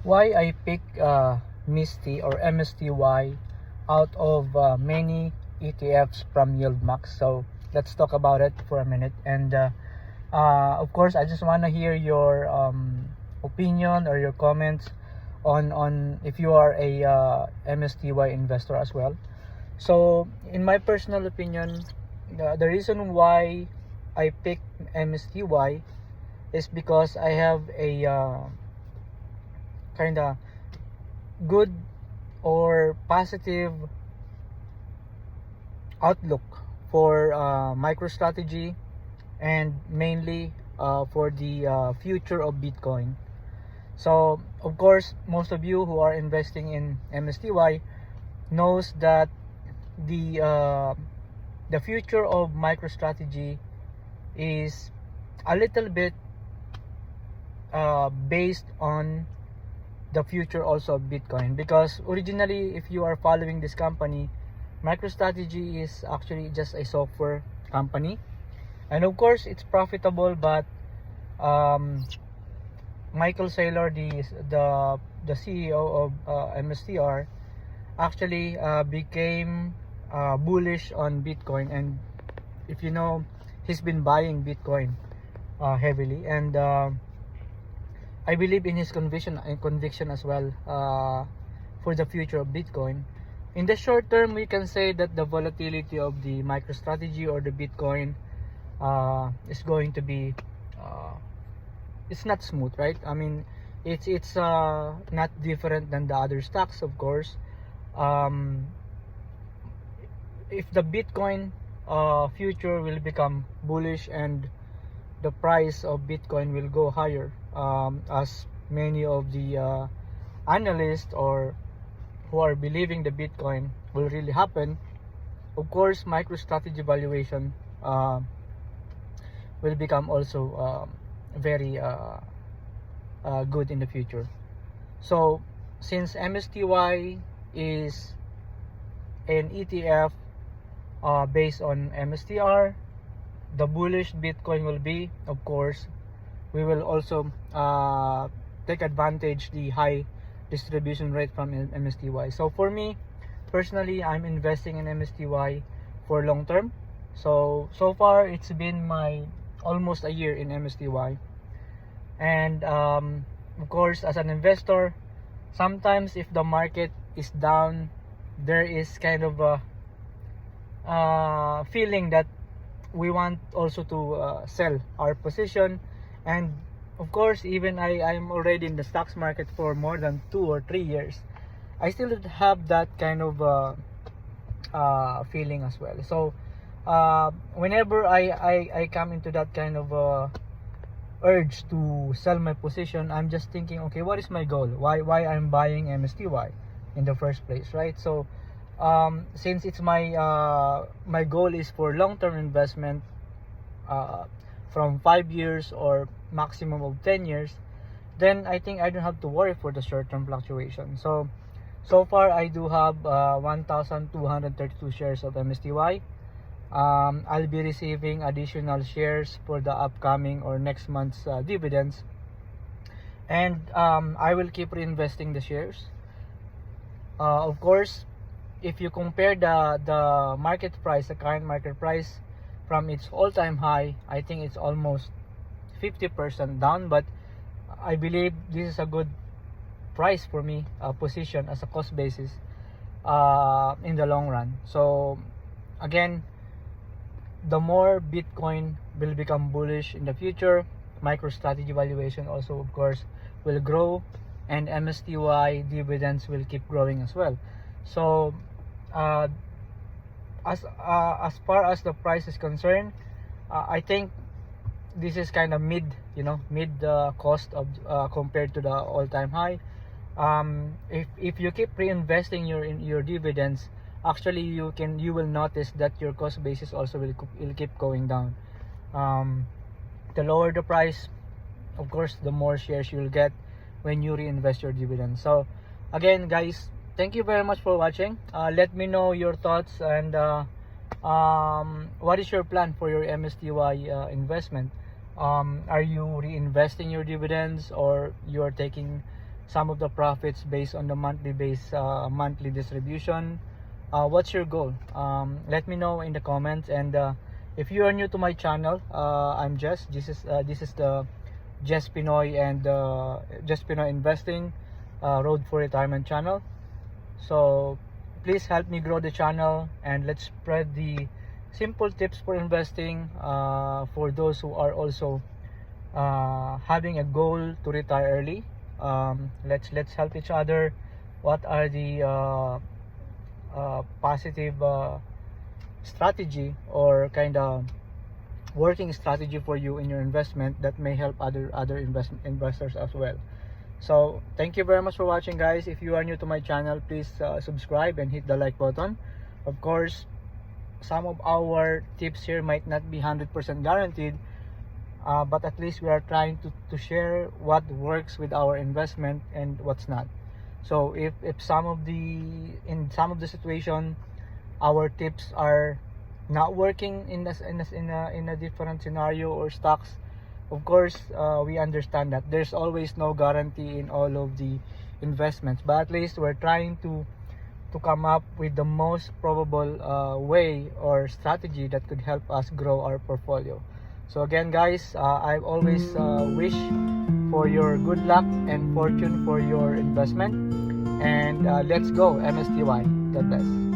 Why I pick MISTI or MSTY out of many ETFs from YieldMax. So let's talk about it for a minute. And of course, I just want to hear your opinion or your comments on if you are a MSTY investor as well. So in my personal opinion, the reason why I picked MSTY is because I have a kind of good or positive outlook for MicroStrategy, and mainly for the future of Bitcoin. So of course, most of you who are investing in MSTY knows that the future of MicroStrategy is a little bit based on the future also of Bitcoin, because originally, if you are following this company, MicroStrategy is actually just a software company, and of course it's profitable, but Michael Saylor, the CEO of MSTR, actually became bullish on Bitcoin, and if you know, he's been buying Bitcoin heavily, and I believe in his conviction as well for the future of Bitcoin. In the short term, we can say that the volatility of the MicroStrategy or the Bitcoin is going to be it's not smooth, right? I mean, it's not different than the other stocks, of course. If the Bitcoin future will become bullish and the price of Bitcoin will go higher, as many of the analysts or who are believing the Bitcoin will really happen, of course MicroStrategy valuation will become also very good in the future. So since MSTY is an ETF based on MSTR, the bullish Bitcoin will be, of course, we will also take advantage the high distribution rate from MSTY. So for me personally, I'm investing in MSTY for long term. So far it's been my almost a year in MSTY, and of course, as an investor, sometimes if the market is down, there is kind of a feeling that we want also to sell our position. And of course, even I'm already in the stocks market for more than 2 or 3 years, I still have that kind of feeling as well. So whenever I come into that kind of urge to sell my position, I'm just thinking, okay, what is my goal? Why I'm buying MSTY in the first place, right? So since it's my goal is for long-term investment, from 5 years or maximum of 10 years, then I think I don't have to worry for the short-term fluctuation. So far I do have 1,232 shares of MSTY. I'll be receiving additional shares for the upcoming or next month's dividends, and I will keep reinvesting the shares. Of course, if you compare the market price, the current market price, from its all-time high, I think it's almost 50% down, but I believe this is a good price for me, position as a cost basis in the long run. So again, the more Bitcoin will become bullish in the future, MicroStrategy valuation also, of course, will grow, and MSTY dividends will keep growing as well. So as far as the price is concerned, I think this is kind of mid cost of compared to the all-time high. If you keep reinvesting your dividends, actually you will notice that your cost basis also will keep going down. The lower the price, of course, the more shares you will get when you reinvest your dividends. So again, guys, thank you very much for watching. Let me know your thoughts, and what is your plan for your MSTY investment? Are you reinvesting your dividends, or you are taking some of the profits based on the monthly distribution. What's your goal? Let me know in the comments. And if you are new to my channel, I'm Jess. This is the Jess Pinoy and Jess Pinoy Investing Road for Retirement channel. So please help me grow the channel, and let's spread the simple tips for investing for those who are also having a goal to retire early. Let's help each other. What are the positive strategy or kind of working strategy for you in your investment that may help other investors as well. So thank you very much for watching, guys. If you are new to my channel, please subscribe and hit the like button. Of course, some of our tips here might not be 100% guaranteed, but at least we are trying to share what works with our investment and what's not. So if in some of the situation our tips are not working in a different scenario or stocks, of course we understand that there's always no guarantee in all of the investments, but at least we're trying to come up with the most probable way or strategy that could help us grow our portfolio. So again, guys, I always wish for your good luck and fortune for your investment, and let's go MSTY. God bless.